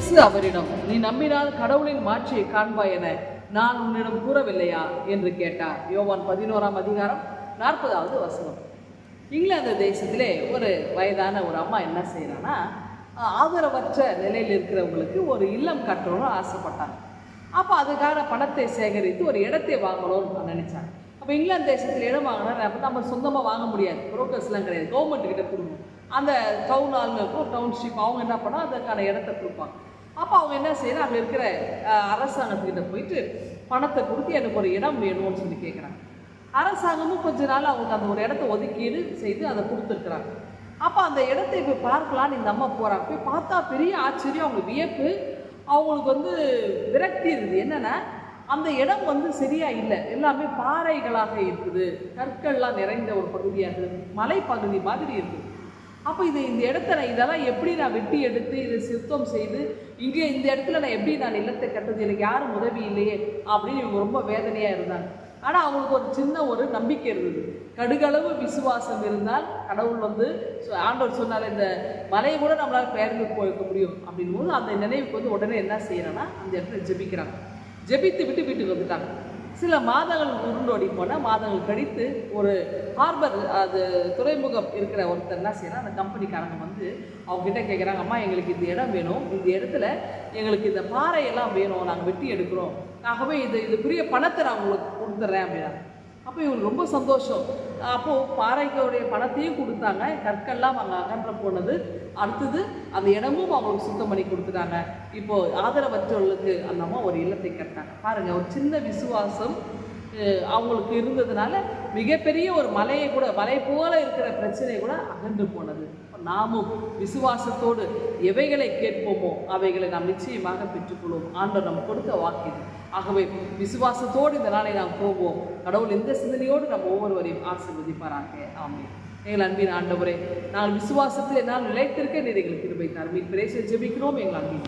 இயேசு அவரிடம், நீ நம்பினால் கடவுளின் மாட்சியை காண்பாய் என நான் உன்னிடம் கூறவில்லையா என்று கேட்டார். யோவான் 11:40. இங்கிலாந்து தேசத்திலே ஒரு வயதான ஒரு அம்மா என்ன செய்யறான்னா, ஆதரவற்ற நிலையில் இருக்கிறவங்களுக்கு ஒரு இல்லம் கட்டணும்னு ஆசைப்பட்டாங்க. அப்போ அதுக்காக பணத்தை சேகரித்து ஒரு இடத்தை வாங்கணும்னு நினைச்சாங்க. அப்போ இங்கிலாந்து தேசத்தில் இடம் வாங்கினா நம்ம சொந்தமாக வாங்க முடியாது, புரோக்கர்ஸ்லாம் கிடையாது, கவர்மெண்ட் கிட்ட கொடுக்கணும். அந்த டவுன் ஹாலில் இருக்கும், டவுன்ஷிப், அவங்க என்ன பண்ணால் அதுக்கான இடத்த கொடுப்பாங்க. அப்போ அவங்க என்ன செய்யணும், அங்கே இருக்கிற அரசாங்கத்துக்கிட்ட போயிட்டு பணத்தை கொடுத்து எனக்கு ஒரு இடம் வேணும்னு சொல்லி கேட்குறாங்க. அரசாங்கமும் கொஞ்ச நாள் அவங்களுக்கு அந்த ஒரு இடத்த ஒதுக்கீடு செய்து அதை கொடுத்துருக்குறாங்க. அப்போ அந்த இடத்தை போய் பார்க்கலான்னு இந்த அம்மா போகிறாங்க. போய் பார்த்தா பெரிய ஆச்சரியம், அவங்க வியப்பு, அவங்களுக்கு விரக்தி இருக்குது. என்னென்னா, அந்த இடம் சரியாக இல்லை, எல்லாமே பாறைகளாக இருக்குது, கற்கள்லாம் நிறைந்த ஒரு பகுதியாக இருக்குது, மலைப்பகுதி மாதிரி இருக்குது. அப்போ இந்த இடத்த இதெல்லாம் எப்படி நான் வெட்டி எடுத்து இதை சுத்தம் செய்து இங்கே இந்த இடத்துல நான் எப்படி நான் நிலத்தை கட்டுறது, எனக்கு யாரும் உதவி இல்லையே அப்படின்னு இவங்க ரொம்ப வேதனையாக இருந்தாங்க. ஆனால் அவங்களுக்கு ஒரு சின்ன ஒரு நம்பிக்கை இருந்தது. கடுகளவு விசுவாசம் இருந்தால் கடவுள் ஆண்டவர் சொன்னால் இந்த மலையை கூட நம்மளால் பெயர்ந்து போய்க்க முடியும் அப்படின் போது அந்த நினைவுக்கு உடனே என்ன செய்யறேன்னா அந்த இடத்துல ஜெபிக்கிறாங்க. ஜெபித்து விட்டு வீட்டுக்கு வந்துட்டாங்க. சில மாதங்கள் உருண்டோடி போனால் மாதங்கள் கழித்து ஒரு ஹார்பர், அது துறைமுகம் இருக்கிற ஒருத்தர் என்ன செய்யறாங்க, அந்த கம்பெனிக்காரங்க அவங்ககிட்ட கேட்குறாங்க, அம்மா எங்களுக்கு இந்த இடம் வேணும், இந்த இடத்துல எங்களுக்கு இந்த பாறையெல்லாம் வேணும், நாங்கள் வெட்டி எடுக்கிறோம், ஆகவே இதுக்குரிய பணத்தை நான் உங்களுக்கு கொடுத்துட்றேன் அப்படின்னா. அப்போ இவங்களுக்கு ரொம்ப சந்தோஷம். அப்போது பாறைகளுடைய பணத்தையும் கொடுத்தாங்க, கற்கள்லாம் அங்கே அகன்ற போனது. அடுத்தது அந்த இடமும் அவங்களுக்கு சுத்தம் பண்ணி கொடுத்துட்டாங்க. இப்போது ஆதரவற்றவர்களுக்கு அந்த அம்மா ஒரு இல்லத்தை கட்டாங்க. பாருங்கள், ஒரு சின்ன விசுவாசம் அவங்களுக்கு இருந்ததுனால மிகப்பெரிய ஒரு மலையை கூட, மலை போல இருக்கிற பிரச்சனை கூட அகன்று போனது. நாமும் விசுவாசத்தோடு எவைகளை கேட்போமோ அவைகளை நாம் நிச்சயமாக பெற்றுக்கொள்வோம். ஆண்டவர் நம்ம கொடுத்த வாக்கிது. ஆகவே விசுவாசத்தோடு இந்த நாளை நாம் போவோம். கடவுள் இந்த சிந்தனையோடு நம்ம ஒவ்வொருவரையும் ஆசீர்வதிப்பாராக. ஆமென். எங்கள் அன்பின் ஆண்டவரே, நான் விசுவாசத்தில் என்னால் நிலைத்திருக்க நீர் எங்களுக்கு கிருபை தாரும். மீன் பிரேச ஜெபிக்கிறோம் எங்கள் அன்பின்.